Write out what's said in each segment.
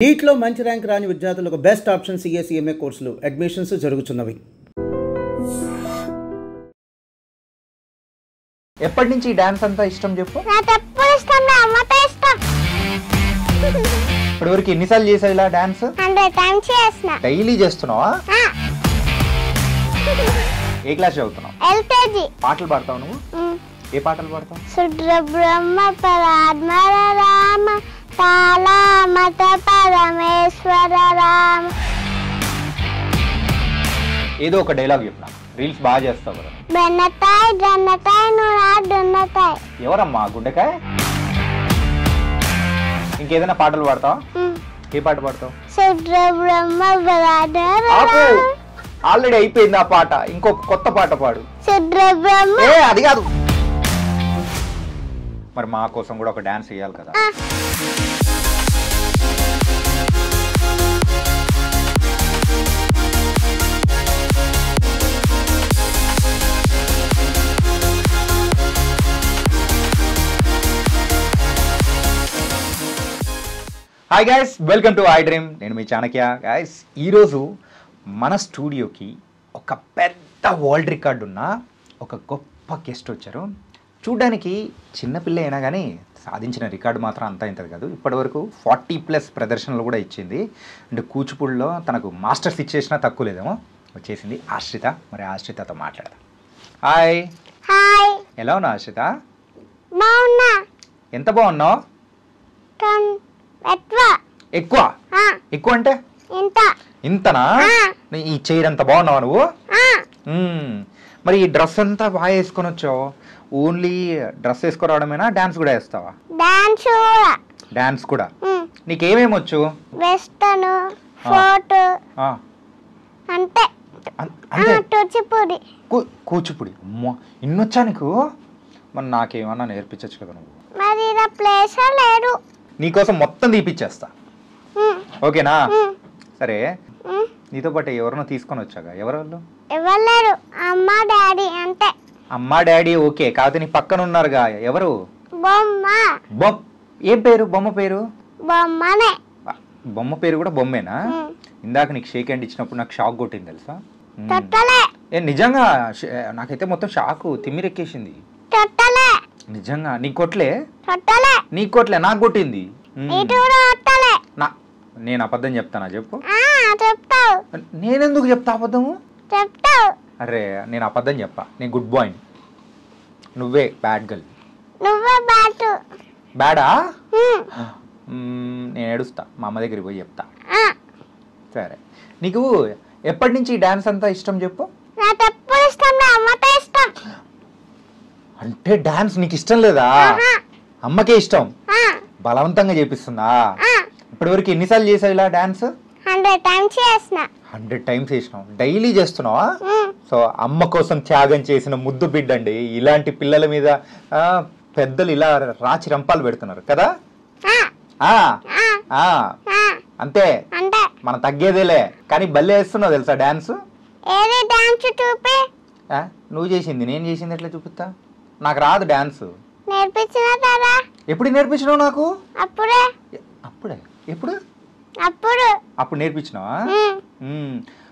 నీట్లో మంచి ర్యాంక్ రాని విద్యార్థులకు బెస్ట్ ఆప్షన్ సిఎస్ఈఎంఏ కోర్సులు అడ్మిషన్స్ జరుగుతున్నవి. ఎప్పటి నుంచి డాన్స్ అంతా ఇష్టం చెప్పు? ఇప్పటి వరకు ఎన్నిసార్లు చేసావు ఇలా డాన్స్? 100 times చేస్తా. డైలీ చేస్తున్నావా? ఏ క్లాస్ చదువుతున్నావు? ఎల్కేజీ. పాటలు పాడతావు నువ్వు? ఏ పాటలు పాడతావు? శుద్ర బ్రహ్మ పరాత్మర రామ తాళా మత పరమేశ్వర రామ. ఏదో ఒక డైలాగ్ చెప్పు నాకు. రీల్స్ బాగా చేస్తావు కదా. బెన్నతాయ్ జన్నతాయ్ నునా దున్నతాయ్. ఎవరమ్మా గుండెకాయ? ఇంకేదైనా పాటలు పాడతావా? ఏ పాట పాడతావు? శుద్ర బ్రహ్మ పరాత్మర రామ. ఆల్రెడీ అయిపోయింది ఆ పాట. ఇంకొక కొత్త పాట పాడు. శుద్ర బ్రహ్మ. అది కాదు. మరి మా కోసం కూడా ఒక డాన్స్ చేయాలి కదా. Hi guys, welcome to I dream. నేను మీ చాణక్య. గైస్, ఈరోజు మన స్టూడియోకి ఒక పెద్ద వరల్డ్ రికార్డు ఉన్న ఒక గొప్ప గెస్ట్ వచ్చారు. చూడ్డానికి చిన్నపిల్ల అయినా కానీ సాధించిన రికార్డు మాత్రం అంతా ఇంతది కాదు. ఇప్పటివరకు 40+ ప్రదర్శనలు కూడా ఇచ్చింది. అంటే కూచిపూడిలో తనకు మాస్టర్స్ ఇచ్చేసినా తక్కువ లేదేమో. వచ్చేసింది ఆశ్రిత. మరి ఆశ్రితతో మాట్లాడదాం. హాయ్. హాయ్. ఎలా ఉన్నావు ఆశ్రిత? బాగున్నా. ఎంత బాగున్నావు? ఎక్కువ. ఎక్కువ అంటే ఇంతనా? ఈ చైర్ అంత బాగున్నావా నువ్వు? మరి ఈ డ్రెస్ అంతా బాగా వేసుకొని వచ్చావు. ఓన్లీ డ్రెస్ వేసుకోవడమేనా, డాన్స్ కూడా వేస్తావా? డాన్స్ కూడా. నీకేమేమి వచ్చు? వెస్టర్న్, ఫోక్, అంటే కూచిపూడి. కూచిపూడి. అమ్మో, ఇన్నొచ్చా నీకు? మరి నాకేమన్నా నేర్పించచ్చు కదా నువ్వు? మరి ఇలా ప్లేస్ లేదు. నీకోసం మొత్తం తీపిచ్చేస్తా, ఓకేనా? సరే, నీతో పాటు ఎవరినో తీసుకొని వచ్చాగా. ఎవరు? ఎవరు లేరు, అమ్మ డాడీ అంతే. అమ్మ డాడీ ఓకే, కాకపోతే నీ పక్కన ఉన్నారుగా. ఎవరు? బొమ్మ. ఏం పేరు? బొమ్మ పేరు? బొమ్మనే. బొమ్మ పేరు కూడా బొమ్మేనా? ఇందాక నీకు షేక్ హ్యాండ్ ఇచ్చినప్పుడు నాకు షాక్ కొట్టింది తెలుసా? నిజంగా నాకైతే మొత్తం షాకు తిమ్మిరెక్కేసింది. నిజంగా. నీ కొట్లే? నీ కొట్లే, నాకు కొట్టింది. నేను అబద్ధం చెప్తానా చెప్పు? నేనెందుకు చెప్తా అబద్ధము? అరే, నేను అబద్ధం చెప్పా. నేను గుడ్ బాయ్, నువ్వే బ్యాడ్ గర్ల్. బ్యాడా? నేను ఏడుస్తా, మా అమ్మ దగ్గరికి పోయి చెప్తా. సరే, నీకు ఎప్పటి నుంచి డాన్స్ అంతా ఇష్టం చెప్పు? అంటే డాన్స్ నీకు ఇష్టం లేదా? అమ్మకే ఇష్టం, బలవంతంగా చేపిస్తుందా? ఇప్పటి వరకు ఎన్నిసార్లు చేసావు ఇలా డాన్స్? 100 times చేసిన. 100 times చేసినావు. డైలీ చేస్తున్నావా? సో అమ్మ కోసం త్యాగం చేసిన ముద్దు బిడ్డ అండి. ఇలాంటి పిల్లల మీద పెద్దలు ఇలా రాచి రంపాలు పెడుతున్నారు కదా. అంతే, మనం తగ్గేదేలే. కానీ భలే వేస్తున్నావు తెలుసా డాన్స్. నువ్వు చేసింది నేను చేసింది ఎట్లా చూపిస్తా? నాకు రాదు డాన్స్. ఎప్పుడు నేర్పించినావు నాకు? అప్పుడే. ఎప్పుడు? అప్పుడు నేర్పించినావా?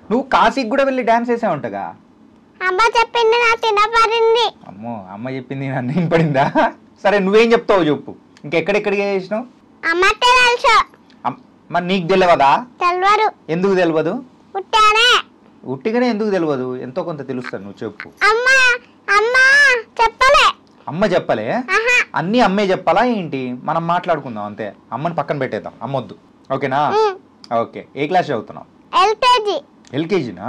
నువ్వు కాశీకి కూడా వెళ్ళి డాన్స్ వేసావుంటగా. అమ్మ చెప్పింది, నాకు వినపడింది. అమ్మో, అమ్మ చెప్పింది నన్ను వినపడిందా? సరే, నువ్వేం చెప్తావు చెప్పు. ఇంకెక్కడెక్కడికి చేసినావు? అమ్మకే తెలుసు. మరి నీకు తెలియదా? తెలియదు. ఎందుకు తెలియదు? ఉట్టిగానే ఎందుకు తెలియదు? ఎంతో కొంత తెలుస్తుంది, నువ్వు చెప్పు. అమ్మ చెప్పలే? అన్నీ అమ్మే చెప్పాలా ఏంటి? మనం మాట్లాడుకుందాం అంతే. అమ్మని పక్కన పెట్టేద్దాం, అమ్మొద్దు, ఓకేనా? ఓకే. ఏ క్లాస్ చదువుతున్నావు? ఎల్కేజీనా?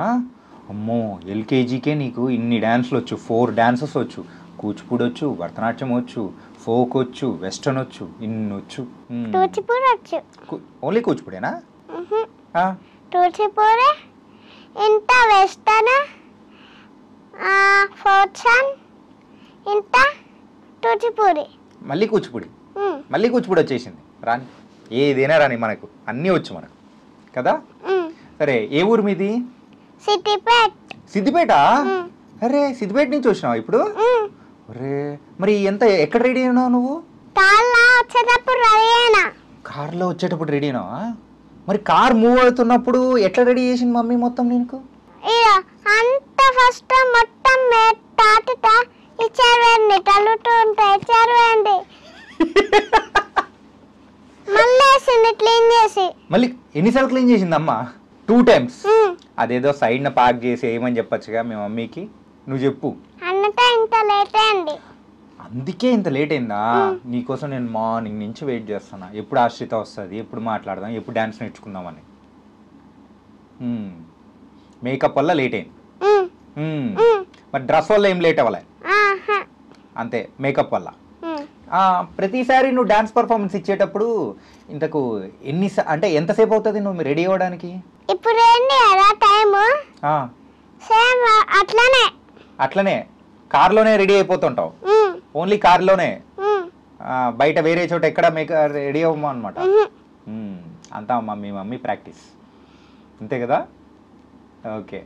అమ్మో, ఎల్కేజీకే నీకు ఇన్ని డాన్స్లు వచ్చు. 4 dances వచ్చు. కూచిపూడి వచ్చు, భరతనాట్యం వచ్చు, ఫోక్ వచ్చు, వెస్టర్న్ వచ్చు, ఇన్ని వచ్చు. ఓన్లీ కూచిపూడేనా? కూచిపూడి, ఇంత వెస్టర్న్, ఫోక్, ఇంత కూచిపూడి. మళ్ళీ కూచిపూడి వచ్చేసింది. రాని ఏదైనా రాని, మనకు అన్నీ వచ్చు మనకు కదా. సరే, ఏ ఊరు మీది? సిద్దిపేట. అరే, సిద్దిపేట నుంచి వచ్చినావు ఇప్పుడు? అరే, మరి ఎక్కడ రెడీ అయినావు నువ్వు? వచ్చేటప్పుడు రెడీ అయినా. కార్లో వచ్చేటప్పుడు రెడీనా? మరి కార్ మూవ్ అవుతున్నప్పుడు ఎట్లా రెడీ చేసింది మమ్మీ మొత్తం నీకు? ఇక అంత ఫస్ట్ మొత్తం తాటుతా ఇచ్చారు వేయండి, కలుగుతూ ఉంటాయి ఇచ్చారు వేయండి, మళ్ళీ వేసింది క్లీన్ చేసి. మళ్ళీ ఎన్నిసార్లు క్లీన్ చేసింది అమ్మ? 2 times. అదేదో సైడ్న పార్క్ చేసి ఏమని చెప్పొచ్చుగా మీ మమ్మీకి, నువ్వు చెప్పు. అన్నట్టు ఇంత లేట్ అయింది. అందుకే ఇంత లేట్ అయిందా? నీకోసం నేను మార్నింగ్ నుంచి వెయిట్ చేస్తున్నా, ఎప్పుడు ఆశ్రిత వస్తుంది, ఎప్పుడు మాట్లాడదాం, ఎప్పుడు డ్యాన్స్ నేర్చుకుందామని. మేకప్ వల్ల లేట్ అయింది. మరి డ్రెస్ వల్ల ఏం లేట్ అవ్వలే, అంతే మేకప్ వల్ల. ప్రతిసారి నువ్వు డ్యాన్స్ పర్ఫార్మెన్స్ ఇచ్చేటప్పుడు ఇంతకు అంటే ఎంతసేపు అవుతుంది నువ్వు రెడీ అవ్వడానికి? ఇప్పుడు ఏంటి అలా టైము సేమ్ అట్లనే కార్లోనే రెడీ అయిపోతుంటావు? ఓన్లీ కార్లోనే, బయట వేరే చోట ఎక్కడ రెడీ అవ్వమా అనమాట? అంతా మీ మమ్మీ ప్రాక్టీస్, అంతే కదా? ఓకే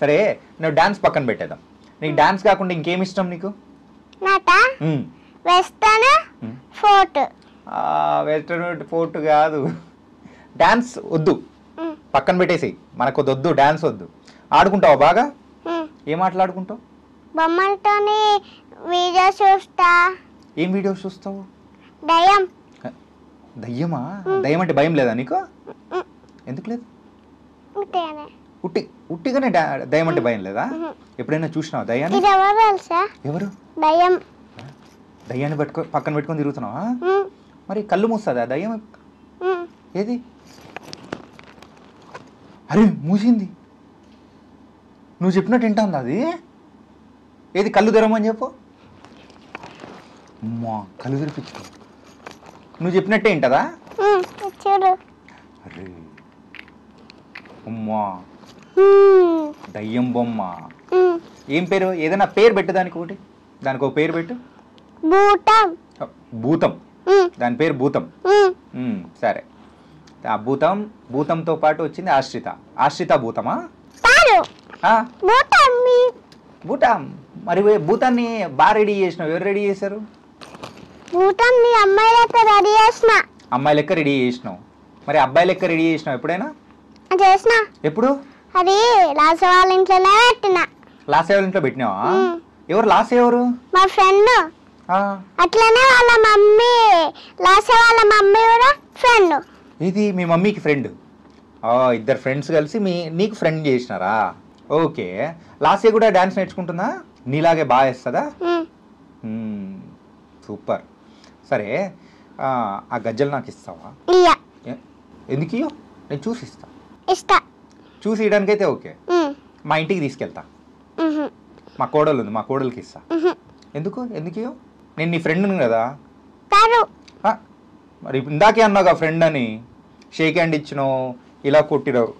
సరే, నువ్వు డాన్స్ పక్కన పెట్టేద్దాం. నీకు డాన్స్ కాకుండా ఇంకేమి ఇష్టం నీకు? Western fort. వెస్టర్న్ ఫోర్ట్ కాదు, డాన్స్ వద్దు, పక్కన పెట్టేసి. మనకు వద్దు డాన్స్ వద్దు. ఆడుకుంటావా బాగా? ఏం ఆటలాడుకుంటావు? బొమ్మలతోని వీడియోస్ చూస్తా. ఏం వీడియోస్ చూస్తావు? దయ్యం. దయ్యమా? దయ్యం అంటే భయం లేదా నీకు? ఎందుకు లేదు? ఉట్టిగానే దయ్యం అంటే భయం లేదా? ఎప్పుడైనా చూసినావా దయ్యాన్ని? ఎవరు? దయ్యం. దయ్యాన్ని పక్కన పెట్టుకొని తిరుగుతున్నావా? మరి కళ్ళు మూస్తుందా దయ్యం? ఏది? అరే మూసింది, నువ్వు చెప్పినట్టు వింటాందా అది? ఏది కళ్ళు తెరమని చెప్పు. అమ్మా కళ్ళు తెరిపించు, నువ్వు చెప్పినట్టే వింటదా? అరే అమ్మా దయ్యం బొమ్మ. ఏం పేరు? ఏదైనా పేరు పెట్టు దానికి, ఒకటి దానికి ఒక పేరు పెట్టు. భూతం. దాని పేరు భూతం. సరే, ఆ భూతంతో పాటు వచ్చింది ఆశ్రిత. ఆశ్రిత భూతమా? భూతం. మరి భూతాన్ని బాగా రెడీ చేసినావు, ఎవరు రెడీ చేశారు? అమ్మాయి లెక్క రెడీ చేసినావు. మరి అబ్బాయి లెక్క రెడీ చేసినావు ఎప్పుడైనా? ఎప్పుడు? అది లాసే వాళ్ళ ఇంట్లోనే పెట్టినా. లాసే వాళ్ళ ఇంట్లో పెట్టినావా? ఎవరు లాసే? ఎవరు? మా ఫ్రెండ్. అట్లనే వాళ్ళ మమ్మీ, లాసే వాళ్ళ మమ్మీ కూడా ఫ్రెండ్. ఇది మీ మమ్మీకి ఫ్రెండ్? ఇద్దరు ఫ్రెండ్స్ కలిసి నీకు ఫ్రెండ్ చేసినారా? ఓకే. లాసే కూడా డాన్స్ నేర్చుకుంటుందా? నీలాగే బాగా వేస్తుందా? సూపర్. సరే, ఆ గజ్జలు నాకు ఇస్తావా? ఎందుకు? నేను చూసి ఇస్తా. చూసి ఇవ్వడానికైతే ఓకే. మా ఇంటికి తీసుకెళ్తా. మా కోడలు ఉంది, మా కోడలికి ఇస్తా. ఎందుకు? నేను నీ ఫ్రెండ్ను కదా. మరి ఇందాకే అన్నావుగా ఫ్రెండ్ అని, షేక్ హ్యాండ్ ఇచ్చినావు, ఇలా కొట్టినావు.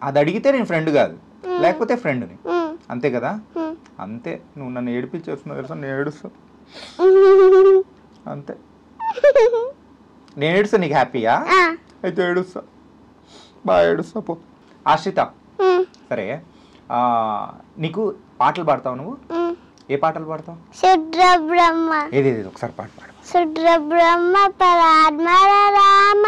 అది అడిగితే నేను ఫ్రెండ్ కాదు, లేకపోతే ఫ్రెండ్ని, అంతే కదా? అంతే. నువ్వు నన్ను ఏడిపించేస్తున్నావు తెలుసా? నేను ఏడుస్తా, అంతే. నేను ఏడుస్తా, నీకు హ్యాపీయా? అయితే ఏడుస్తా, బాగా ఏడుస్తా పో. ఆశ్రిత, సరే, నీకు పాటలు పాడతావు నువ్వు? ఏ పాటలు పాడతావు? ఏది ఒకసారి పాట పాడు. సుద్రబ్రహ్మ పరాత్మర రామ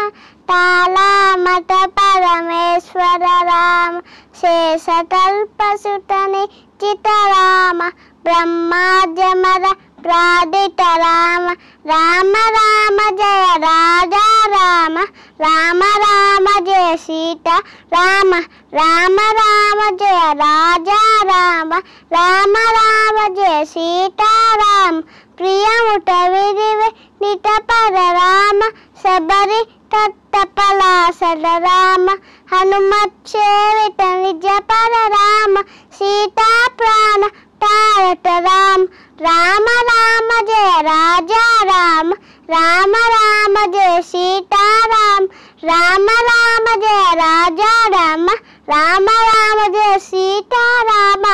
తాళమట పరమేశ్వర రామ శేషకల్పసుతని చితరామ బ్రహ్మాజమర ప్రాదిత రామ రామ రామ జయ రాజా రామ రామ రామ జయ సీత రామ రామ రామ జయ రాజా రామ రామ రామ జయ సీతారామ ప్రియముట విరివే నిటపర రామ శబరి తత్తపలాసల రామ హనుమచ్చేవిట నిజపర రామ సీతా ప్రాణ తారట రామ రామ రామ జయ రాజా రామ రామ రామ జయ సీతారామ రామ రామ జయ రాజా రామ రామ రామ జయ సీతారామ.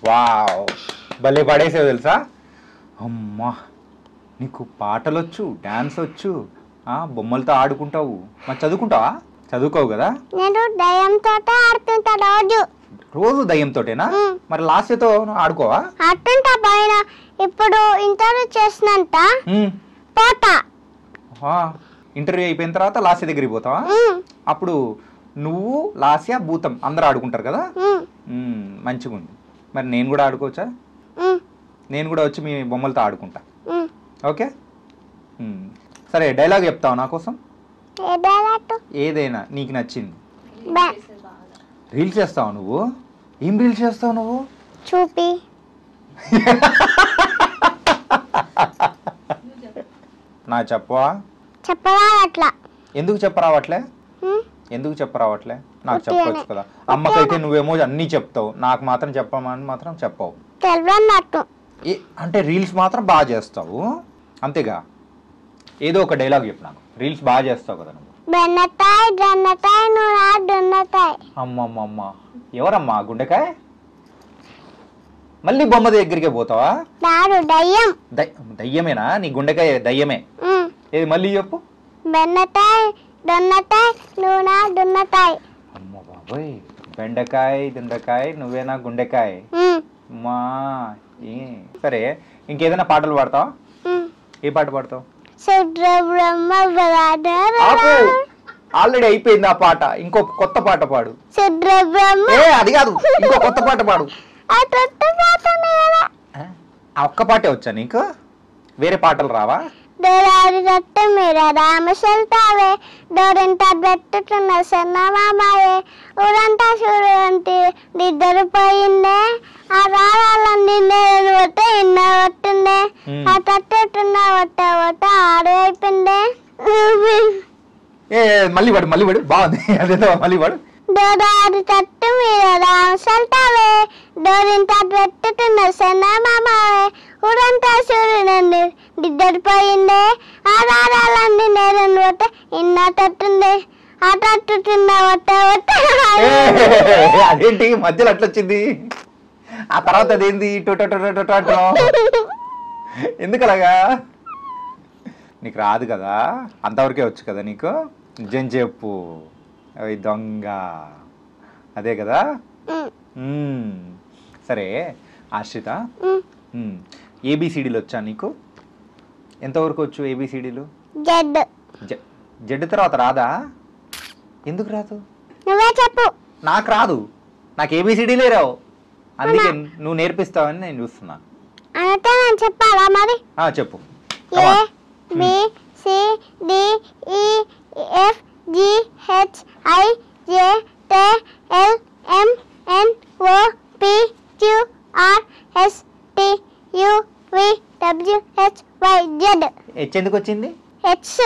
వావ్, భలే పడేసావు తెలుసా? అమ్మా, నీకు పాటలు వచ్చు, డాన్స్ వచ్చు, బొమ్మలతో ఆడుకుంటావు. మరి చదువుకుంటావా? చదువుకోవు కదా? నేను దయ్యంతో ఆడుతుంటా రోజు దయ్యంతోటేనా? మరి లాస్యతో ఆడుకోవా? ఆడుతుంటా పైన. ఇప్పుడు ఇంటర్వ్యూ చేసినంత పోతా. ఇంటర్వ్యూ అయిపోయిన తర్వాత లాస్య దగ్గరికి పోతావా? అప్పుడు నువ్వు లాస్య భూతం అందరూ ఆడుకుంటారు కదా. మంచిగా ఉంది. మరి నేను కూడా ఆడుకోవచ్చా? నేను కూడా వచ్చి మీ బొమ్మలతో ఆడుకుంటా. ఓకే సరే, డైలాగ్ చెప్తావు నా కోసం? ఏదైనా నీకు నచ్చింది. రీల్స్ చేస్తావు నువ్వు? ఏం రీల్స్ చేస్తావు నువ్వు? చూపి నా చెప్పవా? చెప్పరావట్లా. ఎందుకు చెప్పరావట్లే? ఎందుకు చెప్పరావట్లే? నాకు చెప్పవచ్చు కదా. అమ్మకైతే నువ్వేమో అన్నీ చెప్తావు, నాకు మాత్రం చెప్పమని మాత్రం చెప్పవు. తెలియనట్టు అంటే రీల్స్ మాత్రం బాగా చేస్తావు అంతేగా. ఏదో ఒక డైలాగ్ చెప్పు నాకు. రీల్స్ బాగా చేస్తావు కదా నువ్వు. బెన్నతాయ్ జన్నతాయ్ నువ్వు దున్నతాయ్. అమ్మమ్మమ్మ, ఎవరమ్మా గుండెకాయ? మళ్ళీ బొమ్మ దగ్గరికే పోతావా? దయ్యం. దయ్యమేనా? నీ గుండెకాయ దయ్యమే. ఏది మళ్ళీ చెప్పు. బెన్నతాయ్ దొన్నతాయ్ నువ్వు దున్నతాయ్. అమ్మ బాబోయ్, బెండకాయ దొండకాయ నువ్వేనా గుండెకాయ. అమ్మా సరే, ఇంకేదైనా పాటలు పాడతావా? ఏ పాట పాడతావు? ఆల్రెడీ అయిపోయింది ఆ పాట. ఇంకో కొత్త పాట పాడు. అది కాదు, ఇంకో కొత్త పాట పాడు. ఆ ఒక్క పాటే వచ్చా నీకు? వేరే పాటలు రావా? డోరారి రట్టు మీద రామశల్తావే డోరింట పెట్టుతున్న సన్నమామాయే ఊరంతా చూడండి నిద్ర పోయిందే ఆ రావాలని నేను ఒట్ట ఇన్న ఒట్టుండే ఆ తట్టుతున్న ఒట్ట ఒట్ట ఆడు అయిపోయిందే. మళ్ళీ పడు బాగుంది. అదేదో మళ్ళీ పడు. డోరారి తట్టు మీద రామశల్తావే డోరింట పెట్టుతున్న సన్నమామాయే ఊరంతా చూడండి నిద్రపోయిందే ఆ రారాలన్నీ నేను ఒట్ట ఇన్న తట్టుండే ఆ తట్టుతున్న ఒట్ట ఒట్ట. అదేంటి మధ్యలో అట్లా వచ్చింది? ఆ తర్వాత అదేంది? ఎందుకు అలాగా? నీకు రాదు కదా, అంతవరకే వచ్చు కదా నీకు. నిజం చెప్పు, అవి దొంగ అదే కదా. సరే ఆశ్రిత, ఏబిసిడీలు వచ్చా నీకు? ఎంతవరకు వచ్చు ఏబిసిడీలు? జెడ్ తర్వాత రాదా? ఎందుకు రాదు? నువ్వే చెప్పు. నాకు రాదు, నాకు ఏబిసిడీలే రావు. అందుకే నువ్వు నేర్పిస్తావని నేను చూస్తున్నా. అంటే నేను చెప్పాలా మరి? చెప్పు. A B C D E F G H I J K L M N O P Q R S T U V W H Y Z. H ఎందుకు వచ్చింది? ఎక్స్.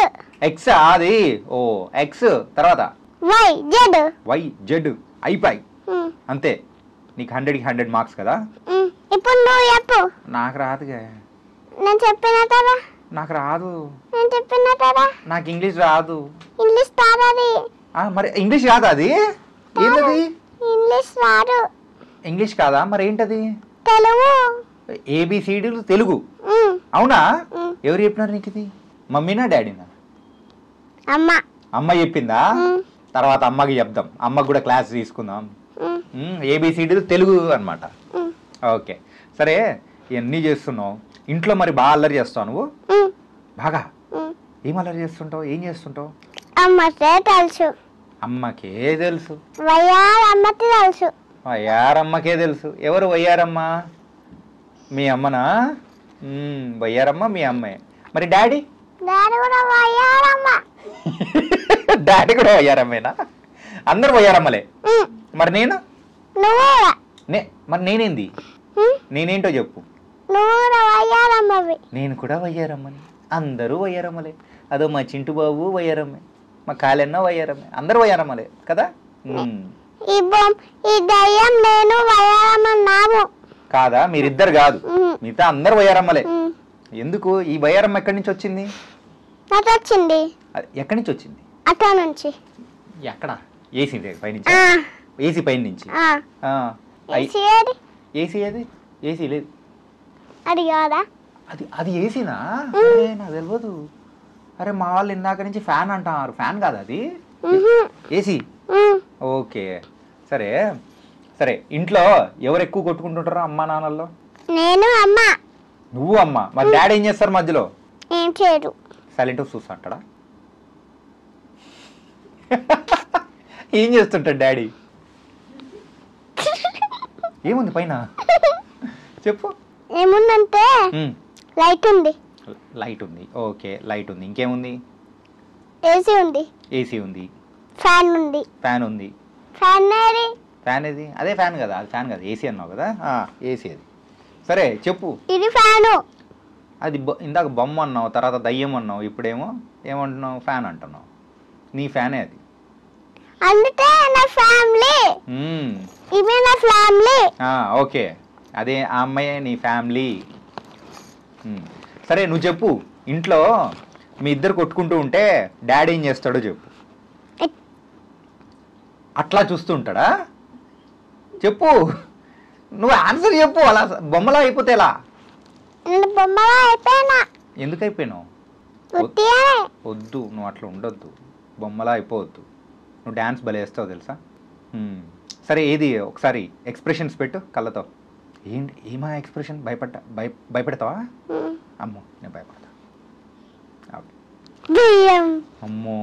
ఎక్స్ అది. ఓ ఎక్స్ తర్వాత Y Z. Y Z అయిపోయి అంతే. నీకు 100కి 100 marks కదా. ఇప్పుడు నువ్వు చెప్పు. నాకు రాదుగా. నేను చెప్పిన కదా. నాకు రాదు. నేను చెప్పిన కదా. నాకు ఇంగ్లీష్ రాదు. ఇంగ్లీష్ రాదు. మరి ఇంగ్లీష్ రాదా? అది ఏంటది? ఇంగ్లీష్ రాదు. ఇంగ్లీష్ కాదా? మరి ఏంటది? తెలుగు. ఏబిసిడీలు తెలుగు. అవునా? ఎవరు చెప్పినారు నీకు ఇది? మమ్మీనా డాడీనా? అమ్మ. అమ్మ చెప్పిందా? తర్వాత అమ్మకి చెప్దాం, అమ్మకి కూడా క్లాస్ తీసుకుందాం. ఏబిసిడీలు తెలుగు అన్నమాట. ఓకే సరే, ఇవన్నీ చేస్తున్నావు ఇంట్లో. మరి బాగా అల్లరి చేస్తావు నువ్వు? బాగా ఏం అల్లరి చేస్తుంటావు? ఏం చేస్తుంటావు? అమ్మకే తెలుసు. అమ్మకే తెలుసు. వయ్యారమ్మకి తెలుసు. వయ్యారమ్మకే తెలుసు. ఎవరు వయ్యారమ్మ? మీ అమ్మనా? వయ్యారమ్మ మీ అమ్మే. మరి డాడీ? డాడీ కూడా వయ్యారమ్మ. డాడీ కూడా వయ్యారమ్మేనా? అందరు వయ్యారమ్మలే. మరి నేను? మరి నేనేంది? నేనేంటో చెప్పు. నేను కూడా వయ్యారమ్మని. అందరూ వయ్యారమ్మలే. అదో మా చింటు బాబు వయ్యారమ్మే, మా కాలెన్న వయ్యారమ్మే, అందరూ వయ్యారమ్మలే కదా. కాదా? మీరిద్దరు కాదు, మిగతా అందరు వయ్యారమ్మలే. ఎందుకు ఈ వయ్యారమ్మ ఎక్కడి నుంచి వచ్చింది? ఎక్కడి నుంచి వచ్చింది? అక్కడ నుంచి. ఎక్కడ? ఏసీ పైనుంచి? ఏసీ పైన నుంచి. ఏసీ ఏది? ఏసీ లేదు. అది ఏసీనా? నాకు తెలియదు. అరే మా వాళ్ళు ఇందాక నుంచి ఫ్యాన్ అంటారు. ఫ్యాన్ కాదు అది, ఏసీ. ఓకే సరే సరే. ఇంట్లో ఎవరు ఎక్కువ కొట్టుకుంటుంటారు అమ్మా నాన్నల్లో? నేను, అమ్మ. నువ్వు అమ్మ. మరి డాడీ ఏం చేస్తారు మధ్యలో? ఏం చేయడు. సైలెంట్ చూస్తా అంటాడా? ఏం చేస్తుంటాడు డాడీ? ఏముంది పైన చెప్పు. ఏముందంటే లైట్ ఉంది. లైట్ ఉంది, ఓకే లైట్ ఉంది. ఇంకేముంది? ఏసీ ఉంది. ఏసీ ఉంది. ఫ్యాన్ ఉంది. ఫ్యాన్ ఉంది. ఫ్యాన్ ఏది? ఫ్యాన్ ఏది? అదే ఫ్యాన్ కదా, అది ఫ్యాన్ కదా, ఏసీ అన్నావు కదా, ఏసీ అది. సరే చెప్పు. ఇది ఫ్యాను. అది ఇందాక బొమ్మ అన్నావు, తర్వాత దయ్యం అన్నావు, ఇప్పుడేమో ఏమంటున్నావు? ఫ్యాన్ అంటున్నావు. నీ ఫ్యానే అది. అందుకే నా ఫ్యామిలీ. ఇవి నా ఫ్యామిలీ. ఓకే, అదే ఆ అమ్మాయి నీ ఫ్యామిలీ. సరే నువ్వు చెప్పు. ఇంట్లో మీ ఇద్దరు కొట్టుకుంటూ ఉంటే డాడీ ఏం చేస్తాడో చెప్పు. అట్లా చూస్తూ ఉంటాడా? చెప్పు, నువ్వు ఆన్సర్ చెప్పు. అలా బొమ్మలా అయిపోతే ఎలా? బొమ్మలా అయిపోయినా. ఎందుకు అయిపోయినావు? వద్దు, నువ్వు అట్లా ఉండొద్దు, బొమ్మలా అయిపోవద్దు. నువ్వు డ్యాన్స్ భలే వేస్తావు తెలుసా. సరే ఏది ఒకసారి ఎక్స్ప్రెషన్స్ పెట్టు కళ్ళతో. ఏంటి ఏమా ఎక్స్ప్రెషన్? భయపెడతావా? అమ్మో నేను భయపడతా. అమ్మో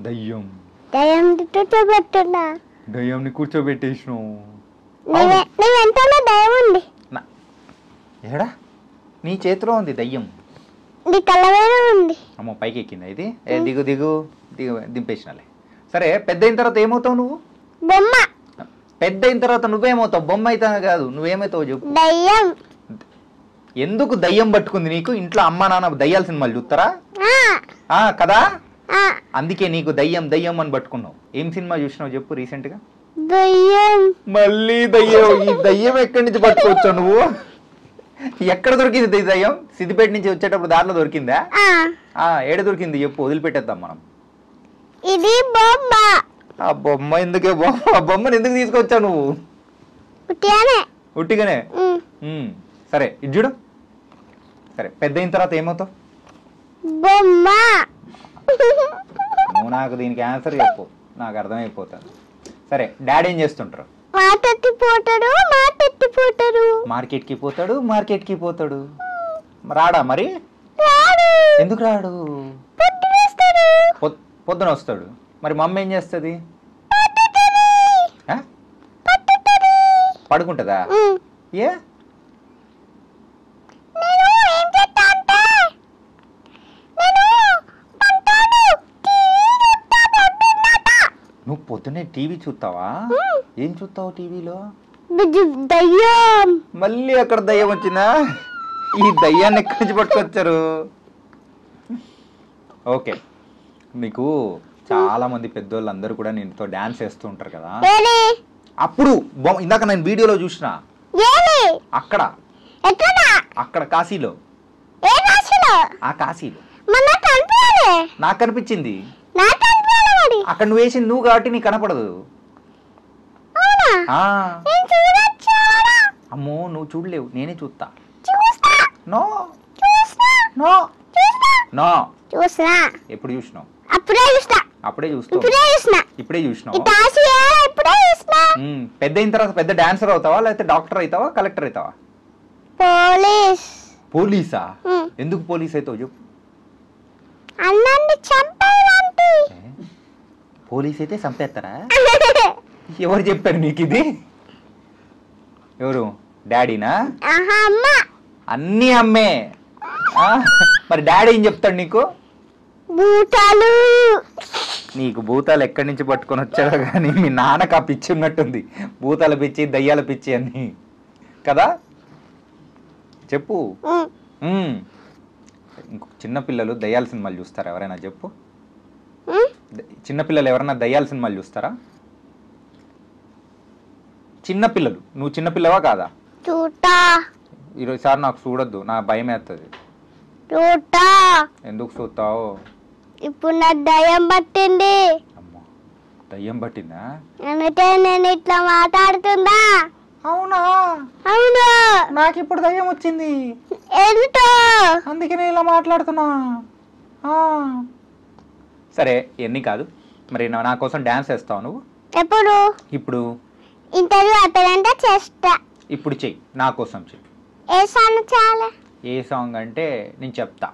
దయ్యం. దయ్యంని కూర్చోబెట్టేసినావు. ఏడా? నీ చేతిలో ఉంది దయ్యం. అమ్మో పైకి ఎక్కిందా ఇది? దిగు దిగు దిగు, దింపేసినాలే. సరే పెద్ద అయిన తర్వాత ఏమవుతావు నువ్వు? బొమ్మ. పెద్ద అయిన తర్వాత నువ్వేమవుతావు? బొమ్మ అయితే కాదు, నువ్వేమవుతావు చెప్పు. దయ్యం. ఎందుకు దయ్యం పట్టుకుంది నీకు? ఇంట్లో అమ్మ నాన్న దయ్యాల సినిమాలు చూస్తారా కదా? అందుకే నీకు దయ్యం దయ్యం అని పట్టుకున్నావు. ఏం సినిమా చూసినావు చెప్పు రీసెంట్ గా? దయ్యం. మళ్ళీ దయ్యం. ఈ దయ్యం ఎక్కడి నుంచి పట్టుకోవచ్చావు నువ్వు? ఎక్కడ దొరికింది దయ్యం? సిద్దిపేట నుంచి వచ్చేటప్పుడు దారిలో దొరికిందా? ఏడ దొరికింది చెప్పు, వదిలిపెట్టేద్దాం మనం. ఇది బొమ్మ. ఆ బొమ్మ ఎందుకే? బొమ్మను ఎందుకు తీసుకొచ్చావు నువ్వు? ఉట్టిగానే. సరే ఇది చూడు. సరే పెద్ద అయిన తర్వాత ఏమవుతావు? బొమ్మ. నువ్వు నాకు దీనికి ఆన్సర్ చెప్పు, నాకు అర్థమైపోతుంది. సరే డాడీ ఏం చేస్తుంటారు? మార్కెట్కి పోతాడు. రాడా మరి? ఎందుకు రాడు? పొద్దున వస్తాడు. మరి మమ్మీ ఏం చేస్తుంది? పడుకుంటుందా? ఏ నువ్వు పొద్దునే టీవీ చూస్తావా? ఏం చూస్తావు టీవీలో? దయ్యం. మళ్ళీ అక్కడ దయ్యం వచ్చిందా? ఈ దయ్యాన్ని ఎక్కడి నుంచి పట్టుకొచ్చారు? ఓకే, నీకు చాలా మంది పెద్దోళ్ళు అందరూ కూడా నీతో డాన్స్ వేస్తూ ఉంటారు కదా. అప్పుడు ఇందాక నేను వీడియోలో చూసిన అక్కడ కాశీలో. ఆ కాశీలో నాకు కనిపించింది. అక్కడ నువ్వు వేసింది నువ్వు కాబట్టి నీకు కనపడదు. అమ్మో నువ్వు చూడలేవు, నేనే చూస్తా. No no no. ఎప్పుడు చూసినావు? అప్పుడే చూస్తావు. ఇప్పుడే చూసినావు. పెద్ద అయిన తర్వాత పెద్ద డాన్సర్ అవుతావా, లేకపోతే డాక్టర్ అవుతావా, కలెక్టర్ అవుతావా? పోలీసా? ఎందుకు పోలీస్ అవుతావు చెప్పు. పోలీస్ అయితే చంపేస్తారా? ఎవరు చెప్పారు నీకు ఇది? ఎవరు? డాడీనా? అన్నీ అమ్మే. మరి డాడీ ఏం చెప్తాడు నీకు? భూతాలు. నీకు భూతాలు ఎక్కడి నుంచి పట్టుకొని వచ్చాడో కానీ మీ నాన్నకు ఆ పిచ్చి ఉన్నట్టుంది. భూతాల పిచ్చి, దయ్యాల పిచ్చి అని కదా. చెప్పు. చిన్నపిల్లలు దయ్యాల సినిమాలు చూస్తారా ఎవరైనా చెప్పు? చిన్నపిల్లలు ఎవరైనా దయ్యాల సినిమాలు చూస్తారా? చిన్నపిల్లలు. నువ్వు చిన్నపిల్లవా కాదా? ఈరోజుసారి నాకు చూడొద్దు, నా భయం వేస్తుంది. ఎందుకు చూస్తావు? ఇప్పుడు నా దయ్యం పట్టింది. అమ్మో దయ్యం పట్టిందా? అంటే నేను ఇట్లా మాట్లాడుతుందా? అవునా? అవును. నాకు ఇప్పుడు దయ్యం వచ్చింది. అందుకే నేను ఇలా మాట్లాడుతున్నా. సరే ఎన్ని కాదు, మరి నా కోసం డాన్స్ వేస్తావు నువ్వు? ఎప్పుడు? ఇప్పుడు ఇంటర్వ్యూ అయిపోయిందంటే చేస్తా. ఇప్పుడు చెయ్యి, నా కోసం చెయ్యి. ఏ సాంగ్ చేయాలి? ఏ సాంగ్ అంటే నేను చెప్తా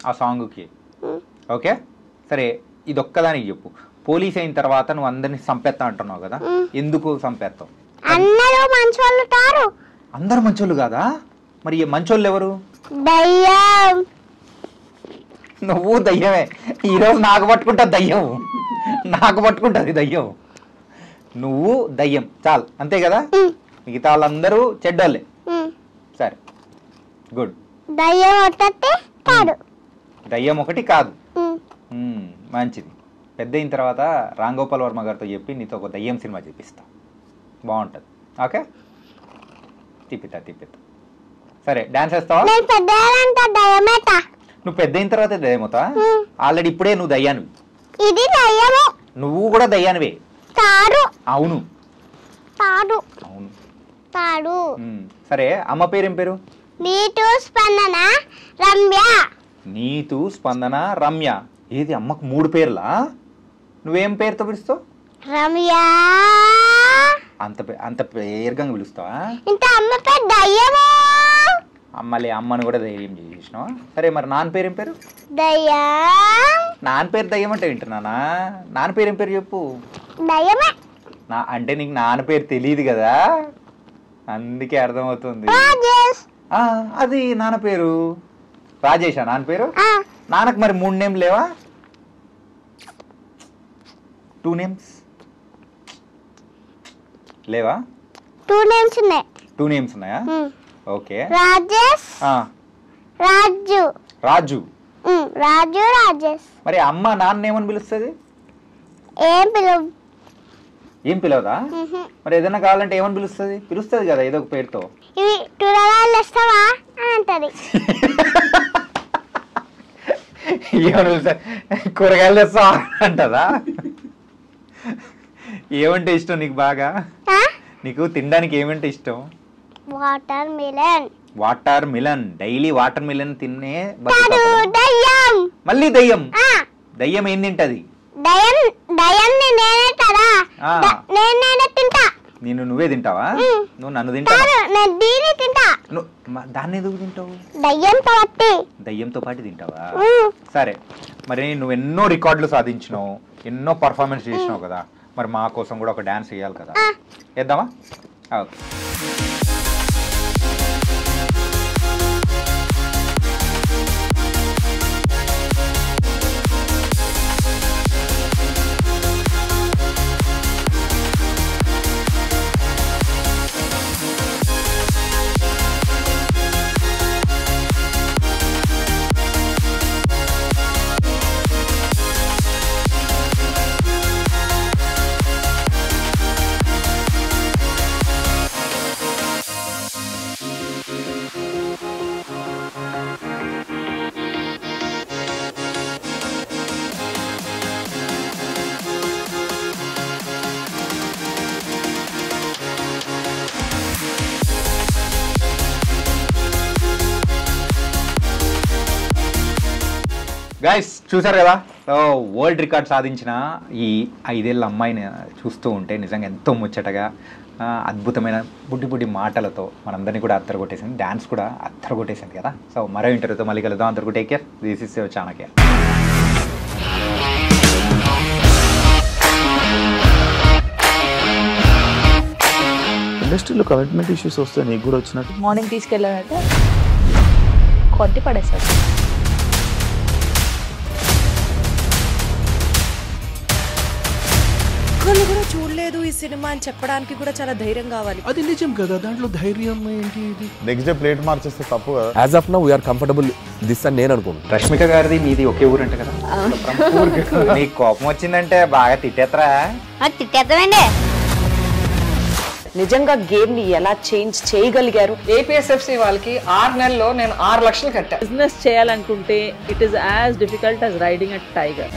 ఆ సాంగ్కి. ఓకే సరే ఇది ఒక్కదానికి చెప్పు. పోలీస్ అయిన తర్వాత నువ్వు అందరిని చంపేస్తా అంటున్నావు కదా, ఎందుకు చంపేస్తావు? అందరూ మంచోళ్ళు కారు. అందరు మంచోళ్ళు కాదా? మరి ఈ మంచోళ్ళు ఎవరు? దయ్యం. నువ్వు దయ్యమే. ఈరోజు నాకు పట్టుకుంటా దయ్యం, నాకు పట్టుకుంటుంది దయ్యం. నువ్వు దయ్యం చాలు, అంతే కదా? మిగతా వాళ్ళందరూ చెడ్డోళ్ళే. సరే, గుడ్. దయ్యం ఒకటి కాదు. దయ్యం ఒకటి కాదు. మంచిది. పెద్ద అయిన తర్వాత రామ్ గోపాల్ వర్మ గారితో చెప్పి నీతో ఒక దయ్యం సినిమా చూపిస్తా, బాగుంటుంది. ఓకే, తిప్పితా. సరే, డాన్స్ వేస్తావా? నువ్వు పెద్ద అయిన తర్వాత దయ్యమవుతా? ఆల్రెడీ ఇప్పుడే నువ్వు దయ్యానివి. ఇది దయ్యము. నువ్వు కూడా దయ్యానివే. అవును. సరే, అమ్మ పేరేం పేరు? నీతు స్పందన రమ్య. నీతు స్పందన రమ్య. ఏది అమ్మకు 3 పేర్లా? నువ్వేం పేరుతో పిలుస్తావు? రమ్య. అంత పేరుగా పిలుస్తావా? ఇంత అమ్మ పేరు దయ్యము. అమ్మలే, అమ్మను కూడా ధైర్యం చేసినావా? సరే, మరి నాన్న పేరేం పేరు? దయ్యం. నాన్న పేరు దయ్యం అంటే వింటున్నానా? నాన్న పేరేం పేరు చెప్పు. దయ్యమే. అంటే నీకు నాన్న పేరు తెలియదు కదా, అందుకే అర్థమవుతుంది. అది నాన్న పేరు రాజేషా? నాన్న పేరు? నాన్నకు మరి 3 నేమ్ లేవా? 2 నేమ్స్ లేవా? 2 నేమ్స్ ఉన్నాయి. 2 నేమ్స్ ఉన్నాయా? ఓకే. రాజేష్, రాజు. రాజు, రాజేష్. మరి అమ్మ నాన్న ఏమని పిలుస్తుంది? ఏం పిలవదా? మరి ఏదైనా కావాలంటే ఏమని పిలుస్తుంది కదా ఏదో ఒక పేరుతో. ఇవి కూరగాయలు ఇస్తావా అంటది. కూరగాయలు తెస్తా అంటదా? ఏమంటే ఇష్టం నీకు బాగా? నీకు తినడానికి ఏమంటే ఇష్టం? Watermelon. Watermelon. Daily watermelon తిన్నే. దయ్యం. మళ్ళీ దయ్యం? దయ్యం ఏం తింటది? నువ్వే తింటావా? నువ్వు నన్ను తింటావా? దాన్ని ఎందుకు తింటావు? దయ్యంతో పాటు తింటావా? సరే, మరి నువ్వు ఎన్నో రికార్డులు సాధించినావు, ఎన్నో పర్ఫార్మెన్స్ చేసినావు కదా, మరి మా కోసం కూడా ఒక డాన్స్ వేయాలి కదా, వేద్దామా? ఓకే. గైస్, చూసారు కదా, వరల్డ్ రికార్డ్ సాధించిన ఈ 5 ఏళ్ళ అమ్మాయిని చూస్తూ ఉంటే నిజంగా ఎంతో ముచ్చటగా, అద్భుతమైన బుడ్డి మాటలతో మనందరినీ కూడా అత్తరగొట్టేసింది, డ్యాన్స్ కూడా అత్తరగొట్టేసింది కదా. సో మరో ఇంటర్వ్యూతో మళ్ళీ కలుద్దాం. అందరికీ take care. This is your Chanakya. ఇండస్ట్రీలో కమిట్మెంట్ ఇష్యూస్ వస్తే నీకు కూడా వచ్చినట్టు? మార్నింగ్ తీసుకెళ్ళాలంటే కొట్టి పడేసాడు. ఒక్కళ్ళు కూడా చూడలేదు ఈ సినిమా అని చెప్పడానికి కూడా చాలా ధైర్యం కావాలి. అది నిజం కదా, దాంట్లో ధైర్యం ఏంటి? ఇది నెక్స్ట్ డే ప్లేట్ మార్చేస్తే తప్పు కదా. As of now we are comfortable this అని నేను అనుకుంటున్నాను. రష్మిక గారిది మీది ఒకే ఊరు అంటే కదా, నీకు కోపం వచ్చిందంటే బాగా తిట్టేత్తరా? తిట్టేద్దామండి. నిజంగా గేమ్ ని ఎలా చేంజ్ చేయగలిగారు? ఏపీఎస్ఎఫ్సి వాళ్ళకి 6 నెలల్లో నేను 6 లక్షలు కట్టా. బిజినెస్ చేయాలనుకుంటే it is as difficult as riding a tiger.